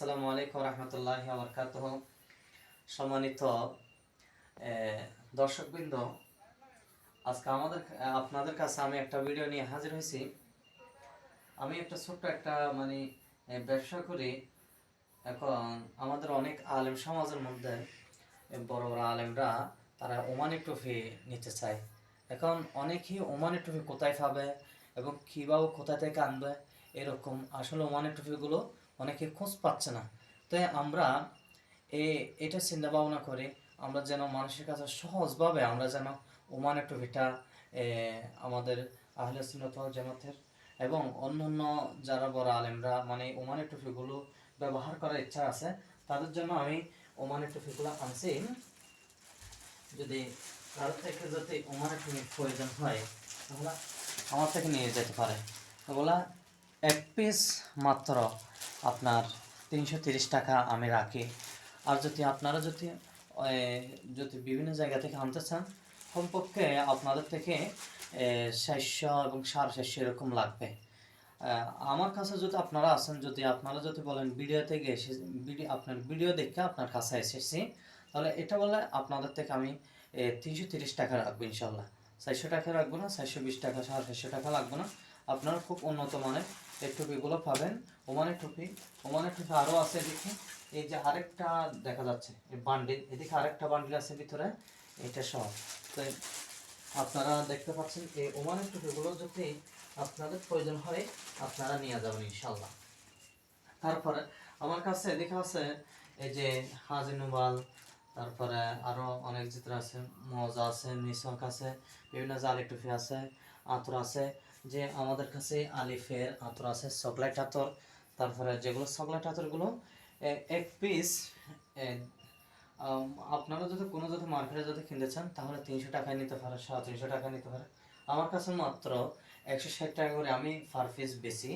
আসসালামু আলাইকুম রহমতুল্লাহি ওয়া বারাকাতুহু। সম্মানিত দর্শকবৃন্দ, আজকে আপনাদের কাছে আমি একটা ভিডিও নিয়ে হাজির হয়েছি। আমি একটা ছোট্ট একটা ব্যবসা করি। এখন আমাদের অনেক আলেম সমাজের মধ্যে বড় বড় আলেমরা তারা ওমানি ট্রফি নিতে চায়। এখন অনেকেই ওমানি ট্রফি কোথায় পাবে এবং কীভাবে কোথা থেকে আনবে, এরকম আসলে ওমানি ট্রফিগুলো অনেকে খোঁজ পাচ্ছে না। তাই আমরা এটা চিন্তা ভাবনা করি আমরা যেন মানুষের কাছে সহজভাবে আমরা যেন ওমানি ট্রফিটা আমাদের আহলে সুন্নাত ওয়াল জামাতের এবং অন্যান্য যারা বড় আলেমরা ওমানি ট্রফিগুলো ব্যবহার করার ইচ্ছা আছে, তাদের জন্য আমি ওমানি ট্রফিগুলো আনছি। যদি কারোর থেকে যদি ওমানি ট্রফির প্রয়োজন হয় তাহলে আমার থেকে নিয়ে যেতে পারে। ওগুলা এক পিস মাত্র আপনার 330 টাকা আমি রাখি। আর যদি আপনারা যদি বিভিন্ন জায়গা থেকে আনতে চান, কমপক্ষে আপনাদের থেকে 400 এবং 450 এরকম লাগবে। আমার কাছে যদি আপনারা আসেন, যদি আপনারা যদি বলেন ভিডিও থেকে এসে আপনার ভিডিও দেখে আপনার কাছে এসেছি, তাহলে এটা বলে আপনাদের থেকে আমি 330 টাকা রাখবো ইনশাল্লাহ। 400 টাকা রাখবো না, 420 টাকা 450 টাকা লাগবে না। আপনারা খুব উন্নত মানের এই টুপিগুলো পাবেন। ওমানি টুপি আরও আছে। এদিকে এই যে আরেকটা দেখা যাচ্ছে বান্ডিল, এদিকে আরেকটা বান্ডিল আছে ভিতরে, এটা সহ। তো আপনারা দেখতে পাচ্ছেন এই ওমানি টুপিগুলো যদি আপনাদের প্রয়োজন হয় আপনারা নিয়ে যাবেন ইনশাল্লাহ। তারপরে আমার কাছে এদিকে আছে এই যে হাজি নুবাল, তারপরে আরও অনেক চিত্র আছে, মজা আছে, মিসক আছে, বিভিন্ন জালি টুপি আছে, আতর আছে। যে আমাদের কাছে আলিফের আতর আছে, চকলেট আতর। তারপরে যেগুলো চকলেট আতরগুলো এক পিস আপনারা যদি মার্কেটে যদি কিনতে চান তাহলে 300 টাকায় নিতে পারে, 350 টাকায় নিতে পারে। আমার কাছে মাত্র 160 টাকা করে আমি পার পিস বেশি।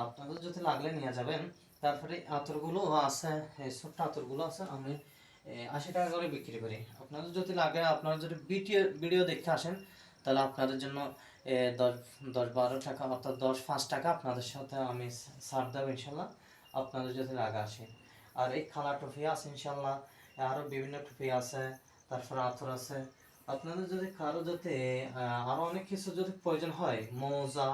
আপনাদের যদি লাগলে নিয়ে যাবেন। তারপরে আতরগুলো আছে, ছোট্ট আতরগুলো আছে, আমি 80 টাকা করে বিক্রি করি। আপনাদের যদি লাগে, আপনারা যদি ভিডিও দেখে আসেন, তাহলে আপনাদের জন্য 10-12 টাকা অর্থাৎ 10-5 টাকা আপনাদের সাথে আমি ছাড় দেবো ইনশাল্লাহ, আপনাদের যদি লাগে আসে। আর এই খালা টুপি আছে ইনশাল্লাহ, আরও বিভিন্ন টুপি আছে, তারপরে আতর আছে। আপনাদের যদি কারো যদি আরও অনেক কিছু যদি প্রয়োজন হয়, মোজা,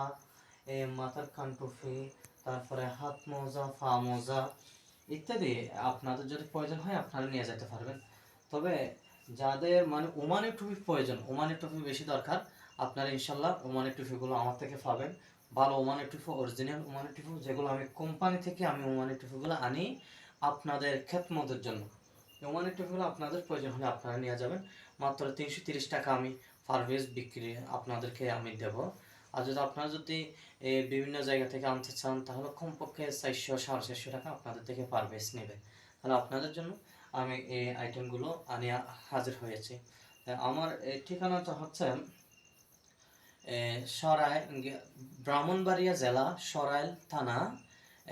মাথার কান টুপি, তারপরে হাত মোজা, পা মোজা ইত্যাদি আপনাদের যদি প্রয়োজন হয় আপনারা নিয়ে যেতে পারবেন। তবে যাদের ওমানি টুপির প্রয়োজন, ওমানি টুপি বেশি দরকার, আপনারা ইনশাল্লাহ ওমানি টুপিগুলো আমার থেকে পাবেন। ভালো ওমানি টুপি, অরিজিনাল ওমানি টুপি, যেগুলো আমি কোম্পানি থেকে আমি ওমানি টুপিগুলো আনি আপনাদের খেদমতের জন্য। ওমানি টুপিগুলো আপনাদের প্রয়োজন হলে আপনারা নিয়ে যাবেন। মাত্র 330 টাকা আমি পার পিস বিক্রি আপনাদেরকে আমি দেব। আর যদি আপনারা যদি বিভিন্ন জায়গা থেকে আনতে চান তাহলে কমপক্ষে 400-450 টাকা আপনাদের থেকে পার পিস নেবে। তাহলে আপনাদের জন্য আমি এই আইটেমগুলো আনি হাজির হয়েছি। আমার ঠিকানাটা হচ্ছে ব্রাহ্মণবাড়িয়া জেলা, সরাইল থানা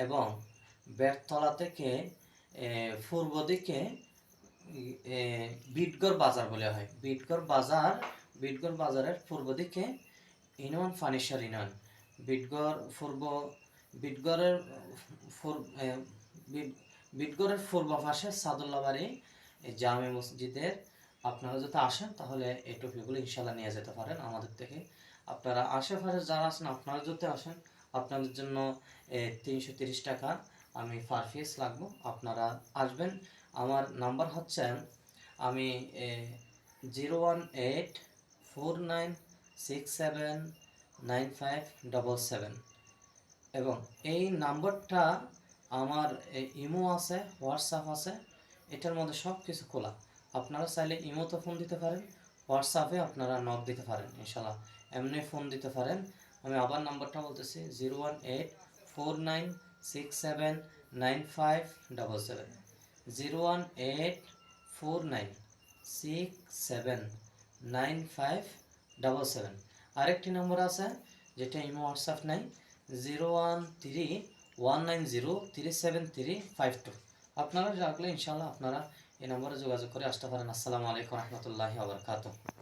এবং বেরতলা থেকে পূর্ব দিকে বিটগড় বাজার বলা হয়। বিটগড় বাজারের পূর্ব দিকে ইউনিয়ন ফার্নিচার ইউনিয়ন, বিটগড়ের পূর্ব পাশে সাদুল্লাহ বাড়ি জামে মসজিদের। আপনারা যদি আসেন তাহলে এই টুপিগুলো ইনশাল্লাহ নিয়ে যেতে পারেন আমাদের থেকে। আপনারা আশেপাশে যারা আছেন আপনারা যদি আসেন, আপনাদের জন্য 330 টাকা আমি পার পিস লাগবো। আপনারা আসবেন। আমার নাম্বার হচ্ছে আমি 01849679577 এবং এই নাম্বারটা আমার ইমো আছে, হোয়াটসঅ্যাপ আছে, এটার মধ্যে সব কিছু খোলা। আপনারা চাইলে ইমোতে ফোন দিতে পারেন, হোয়াটসঅ্যাপে আপনারা নক দিতে পারেন ইনশাল্লাহ, এমনি ফোন দিতে পারেন। আমি আবার নাম্বারটা বলতেছি 01849679577 01849679577। আরেকটি নম্বর আছে যেটা ইমো হোয়াটসঅ্যাপ নাই, 01319037352। আপনারা রাখলে ইনশাল্লাহ আপনারা এই নম্বরে যোগাযোগ করে আসতে পারেন। আসসালামু আলাইকুম রহমতুল্লাহি ওয়া বারাকাতুহু।